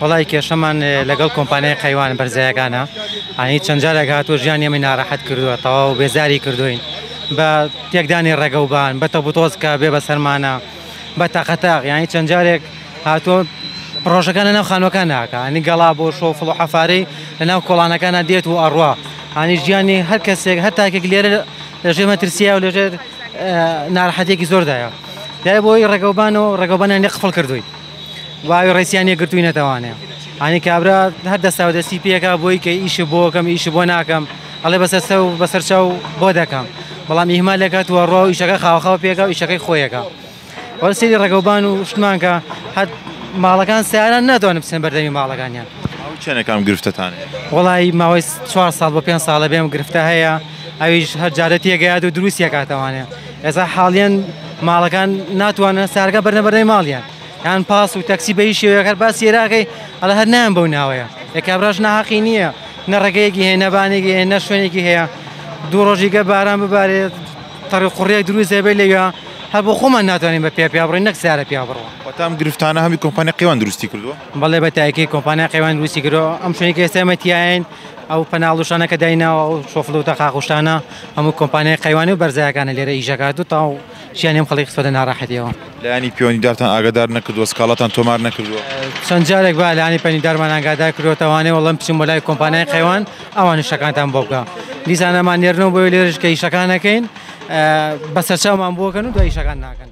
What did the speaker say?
وڵی کێشەمان لەگەڵ کۆمپانیای قەیوان بەرزایەکانە ئەنی چەند جارێک هاتووە ژیانیەمە ناڕەحەت کردووە تەواو و بێزاری کردوین بە تێکدانی ڕێگەوبان بە تەبوتۆزکە بێ بە سەرمانە بە تاقەتاق یانی چەند جارێک هاتووە پرۆژەکانە ناو خانوەکان ناکە ئەنی گەڵا بۆ شۆ فڵ و حەفاری لەناو کۆڵانەکانە دێت و ئەڕوا ئەنی ژیانی هەر کەسێک هەر تاکێک لێرە لەژێ مەترسیە و لەژێر ناڕەحەتێکی زۆردایە دای بۆی ڕێگەوبانیان لێ قفڵ کردووی واوی ڕێسییانە گرتووی نەتەوانێ ئەنی کابرا هەر دەستا و دەستی پێکە بۆی کە ئیش بۆکەم ئیش بۆ ناکەم ئەڵێ بەسەرسە و بەسەرچاو بۆ دەکەم بەڵام ئیهمالێکات وە ڕۆ ئیشەکە خاوخاو پێکە و ئیشەکەی خۆیەکە وەرە سێری ڕێگەوبان و شتمان کە هەر ماڵەکان سیاران ناتوانن بچن بەردەمی ماڵەکانیان چێنێکام گرفتتانێ وڵی ماوەی 4 ساڵ بۆ 5 ساڵە بێم گرفتە هەیە ئەویش هەر جارە تێگەیات و دروستیە کاتەوانێ ئێستا حاڵیان ماڵەکان ناتوانن سارگە بەرنەبەردەی ماڵیان یان پاس و تەکسی بەی شێوەکە باس سێراکەی ئەڵە هەر نام بەو ناوەیە یەکابراش ناحەقی نییە نە ڕێگەیەکی هەیە نەبانێکی هەیە نە شوێنێکی هەیە دوو ڕۆژیگە باران ببارێت تەڕی قوڕیەک دروست دەبێ لەوێ هەر بۆ خۆمان ناتوانین بە پێ بڕین نەک سارە پیا بڕەوە وەتام گرفتانە هەمی کۆمپانیا قەیوان دروستی کردووە بەڵێ بە تایکی کۆمپانیا قەیوان دروستی کردەوە ئەم شوێنێکی ئێستا ئێمەتیایین ئەو پەناڵوشانە کە دایناوە ئەو شۆفڵ و تەقاقوشانە هەموو کۆمپانیای قەیوانی و بەرزایەکانە لێرە ئیژەکات و تاو ژیانیم خەڵکی خستۆتە ناڕەحەتیەوە لایانی پیۆنیدارتان ئاگادار نەکردووە سکاڵاتان تۆمار نەکردووە چەند جارێک با لایانی پەنیدارمان ئاگادار کردوەوانێ وەڵام بچین بۆ لای کۆمپانیای قەیوان ئەوان شەکانتان بۆ بکە دیسانەمان نێرنەوە بۆ لێرش کە ئیشەکان نەکەین بەسەرچاومان بۆکەن و دوای ئیشەکان ناکەن